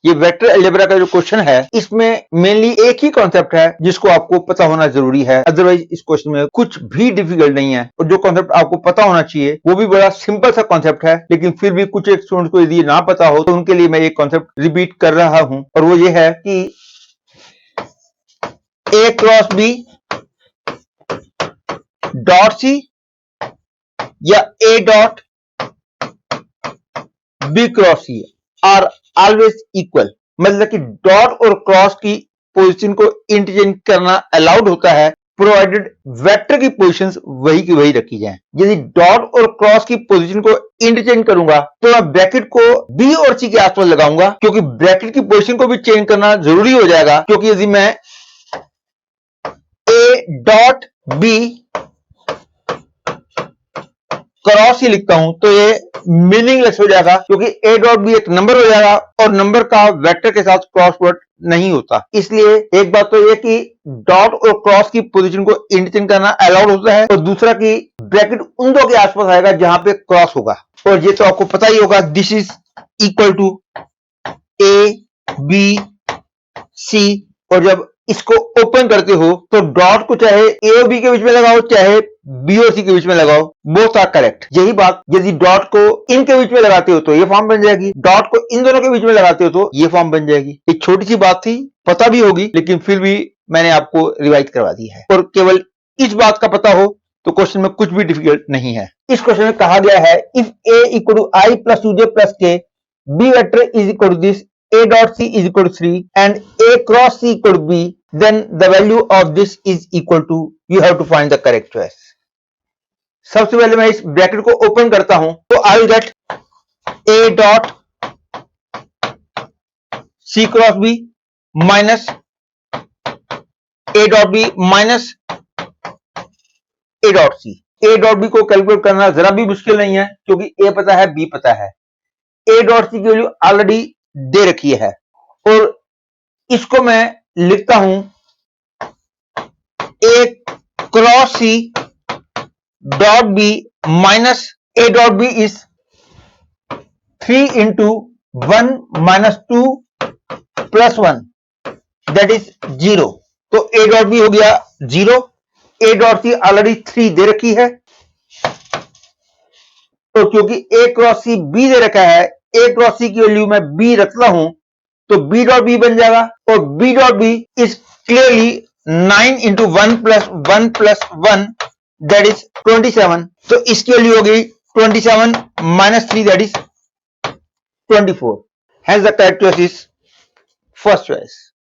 ये vector algebra का जो क्वेश्चन है इसमें मेनली एक ही कॉन्सेप्ट है जिसको आपको पता होना जरूरी है, अदरवाइज इस क्वेश्चन में कुछ भी डिफिकल्ट नहीं है। और जो कॉन्सेप्ट आपको पता होना चाहिए वो भी बड़ा सिंपल सा कॉन्सेप्ट है, लेकिन फिर भी कुछ एक स्टूडेंट को यदि ना पता हो तो उनके लिए मैं एक कॉन्सेप्ट रिपीट कर रहा हूं, और वो ये है कि A cross B dot C या A dot B cross C are always equal. मतलब कि डॉट और क्रॉस की पोजीशन को इंटरचेंज करना अलाउड होता है, प्रोवाइडेड वेक्टर की पोजीशंस वही की वही रखी जाए। यदि डॉट और क्रॉस की पोजीशन को इंटरचेंज करूंगा तो मैं ब्रैकेट को बी और सी के आसपास लगाऊंगा, क्योंकि ब्रैकेट की पोजीशन को भी चेंज करना जरूरी हो जाएगा। क्योंकि यदि मैं ए डॉट बी क्रॉस ही लिखता हूं तो ये मीनिंगलेस हो जाएगा, क्योंकि ए डॉट बी एक नंबर हो जाएगा और नंबर का वेक्टर के साथ क्रॉस प्रोडक्ट नहीं होता। इसलिए एक बात तो ये कि डॉट और क्रॉस की पोजीशन को इंटरचेंज करना अलाउड होता है, और दूसरा कि ब्रैकेट उन दो के आसपास आएगा जहां पे क्रॉस होगा। और ये तो आपको पता ही होगा, this is equal to A B C. और जब इसको ओपन करते हो तो डॉट को चाहे ए और बी के बीच में लगाओ चाहे बी और सी के बीच में लगाओ, बोथ आर करेक्ट। यही बात यदि डॉट को इनके बीच में लगाते हो तो ये फॉर्म बन जाएगी, डॉट को इन दोनों के बीच में लगाते हो तो ये फॉर्म बन जाएगी। एक छोटी सी बात थी, पता भी होगी, लेकिन फिर भी मैंने आपको रिवाइज करवा दी है। और केवल इस बात का पता हो तो क्वेश्चन में कुछ भी डिफिकल्ट नहीं है। इस क्वेश्चन में कहा गया है if A equal to I plus 2j plus K, B vector is equal to this, A dot C is equal to 3 and A cross C equal to B, then the value of this is equal to, you have to find the correct choice. सबसे पहले मैं इस bracket को open करता हूं तो I will get A dot C cross B minus A dot B minus A dot C। A dot B को calculate करना जरा भी मुश्किल नहीं है, क्योंकि A पता है B पता है। A dot C की वैल्यू ऑलरेडी दे रखी है और इसको मैं लिखता हूं A cross C dot B minus A dot B is 3 into 1 minus 2 plus 1 that is 0। तो ए डॉट बी हो गया 0, ए डॉट सी ऑलरेडी 3 दे रखी है, तो क्योंकि ए क्रॉस सी बी दे रखा है, ए क्रॉस सी की वैल्यू मैं बी रखता हूं तो बी डॉट बी बन जाएगा, और B dot B is clearly 9 into 1 plus 1 plus 1 that is 27। तो इसकी वैल्यू हो गई 27 minus 3 that is 24। Hence the correct choice is first choice.